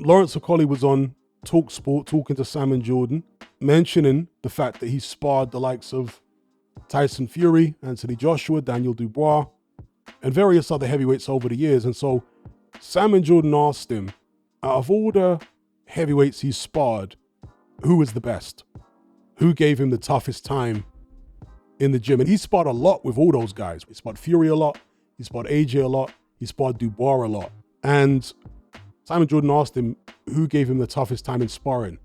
Lawrence Okolie was on TalkSport talking to Sam and Jordan, mentioning the fact that he sparred the likes of Tyson Fury, Anthony Joshua, Daniel Dubois, and various other heavyweights over the years. And so Sam and Jordan asked him, out of all the heavyweights he's sparred, who was the best? Who gave him the toughest time in the gym? And he sparred a lot with all those guys. He sparred Fury a lot. He sparred AJ a lot. He sparred Dubois a lot. And Simon Jordan asked him who gave him the toughest time in sparring.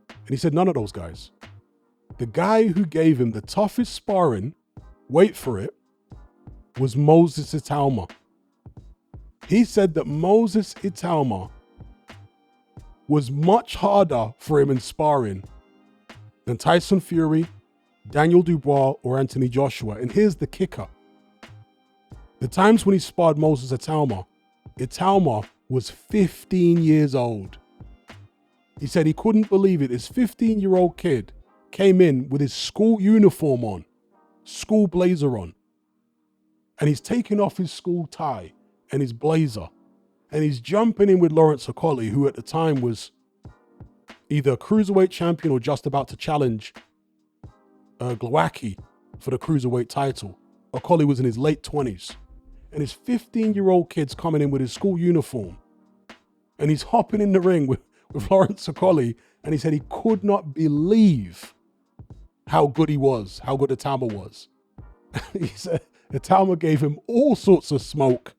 And he said none of those guys. The guy who gave him the toughest sparring, wait for it, was Moses Itauma. He said that Moses Itauma was much harder for him in sparring than Tyson Fury, Daniel Dubois, or Anthony Joshua. And here's the kicker. The times when he sparred Moses Itauma was 15 years old. He said he couldn't believe it. This 15-year-old kid came in with his school uniform on, school blazer on, and he's taking off his school tie and his blazer, and he's jumping in with Lawrence Okolie, who at the time was either a cruiserweight champion or just about to challenge Glowacki for the cruiserweight title. Okolie was in his late 20s, and his 15-year-old kid's coming in with his school uniform, and he's hopping in the ring with Lawrence Okolie, and he said he could not believe how good he was, how good Itauma was. He said Itauma gave him all sorts of smoke.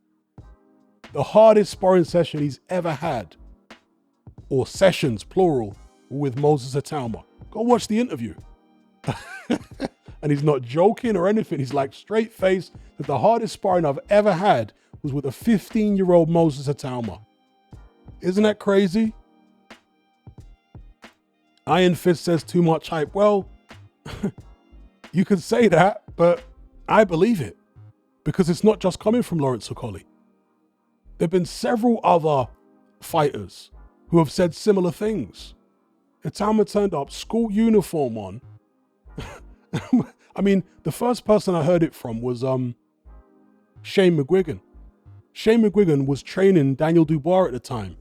The hardest sparring session he's ever had, or sessions, plural, with Moses Itauma. Go watch the interview. And he's not joking or anything. He's like straight face that the hardest sparring I've ever had was with a 15-year-old Moses Itauma. Isn't that crazy? Iron Fist says too much hype. Well, you can say that, but I believe it because it's not just coming from Lawrence Okolie. There have been several other fighters who have said similar things. Itauma turned up, school uniform on. I mean, the first person I heard it from was Shane McGuigan. Shane McGuigan was training Daniel Dubois at the time.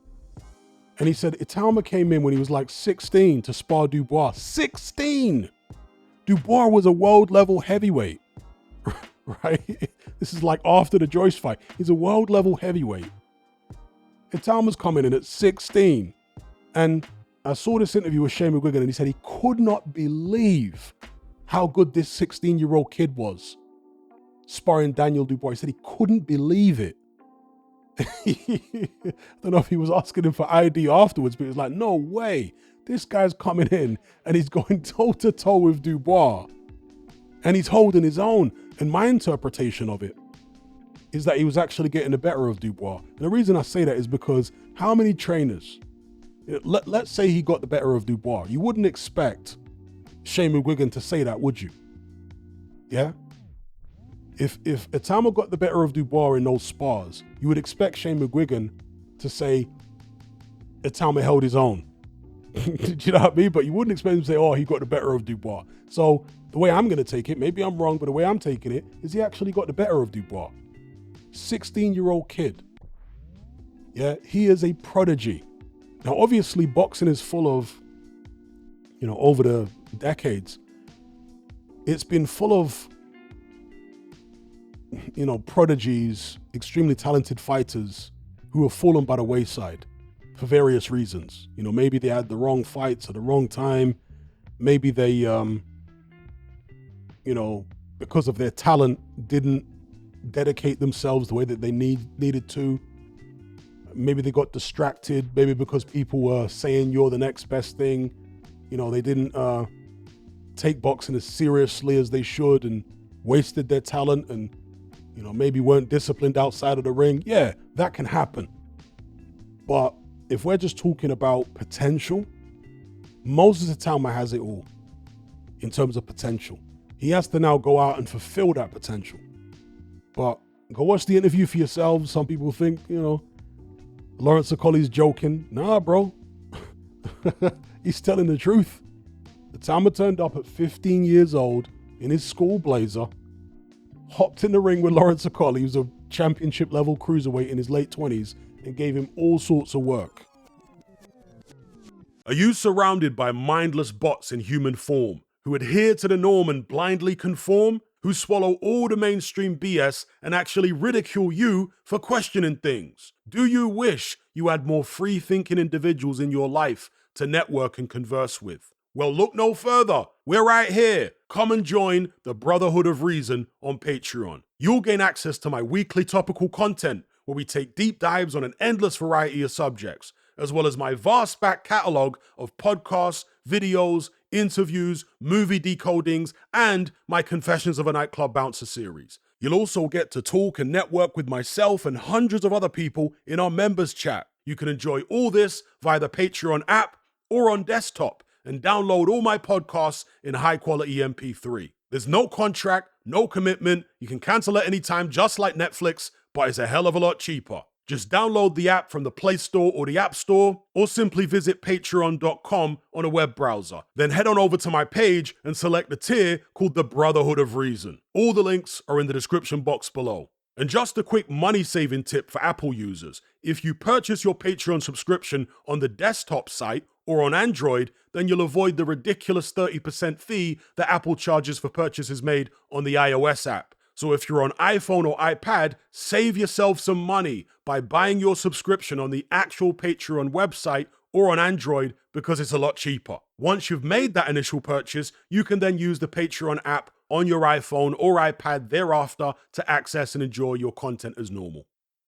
And he said Itauma came in when he was like 16 to spar Dubois. 16! Dubois was a world level heavyweight, right? This is like after the Joyce fight. He's a world level heavyweight. Itauma's coming in at 16. And I saw this interview with Shane McGuigan and he said he could not believe how good this 16-year-old kid was sparring Daniel Dubois. He said he couldn't believe it. I don't know if he was asking him for ID afterwards, but he was like, no way. This guy's coming in and he's going toe-to-toe with Dubois. And he's holding his own. And my interpretation of it is that he was actually getting the better of Dubois. And the reason I say that is because how many trainers, let's say he got the better of Dubois. You wouldn't expect Shane McGuigan to say that, would you? Yeah? If Itauma got the better of Dubois in those spars, you would expect Shane McGuigan to say Itauma held his own. Do you know what I mean? But you wouldn't expect him to say, oh, he got the better of Dubois. So the way I'm going to take it, maybe I'm wrong, but the way I'm taking it is he actually got the better of Dubois. 16-year-old kid. Yeah, he is a prodigy. Now, obviously, boxing is full of, over the decades, it's been full of prodigies, extremely talented fighters who have fallen by the wayside for various reasons. Maybe they had the wrong fights at the wrong time. Maybe they, because of their talent, didn't dedicate themselves the way that they needed to. Maybe they got distracted. Maybe because people were saying you're the next best thing. They didn't take boxing as seriously as they should and wasted their talent and maybe weren't disciplined outside of the ring. Yeah, that can happen. But if we're just talking about potential, Moses Itauma has it all in terms of potential. He has to now go out and fulfill that potential. But go watch the interview for yourselves. Some people think, Lawrence Okolie's joking. Nah, bro. He's telling the truth. Itauma turned up at 15 years old in his school blazer, hopped in the ring with Lawrence Okolie, who's a championship level cruiserweight in his late 20s, and gave him all sorts of work. Are you surrounded by mindless bots in human form who adhere to the norm and blindly conform? Who swallow all the mainstream BS and actually ridicule you for questioning things? Do you wish you had more free-thinking individuals in your life to network and converse with? Well, look no further. We're right here. Come and join the Brotherhood of Reason on Patreon. You'll gain access to my weekly topical content where we take deep dives on an endless variety of subjects, as well as my vast back catalogue of podcasts, videos, interviews, movie decodings, and my Confessions of a Nightclub Bouncer series. You'll also get to talk and network with myself and hundreds of other people in our members chat. You can enjoy all this via the Patreon app or on desktop and download all my podcasts in high-quality MP3. There's no contract, no commitment. You can cancel at any time, just like Netflix, but it's a hell of a lot cheaper. Just download the app from the Play Store or the App Store, or simply visit patreon.com on a web browser. Then head on over to my page and select the tier called the Brotherhood of Reason. All the links are in the description box below. And just a quick money-saving tip for Apple users. If you purchase your Patreon subscription on the desktop site or on Android, then you'll avoid the ridiculous 30% fee that Apple charges for purchases made on the iOS app. So if you're on iPhone or iPad, save yourself some money by buying your subscription on the actual Patreon website or on Android because it's a lot cheaper. Once you've made that initial purchase, you can then use the Patreon app on your iPhone or iPad thereafter to access and enjoy your content as normal.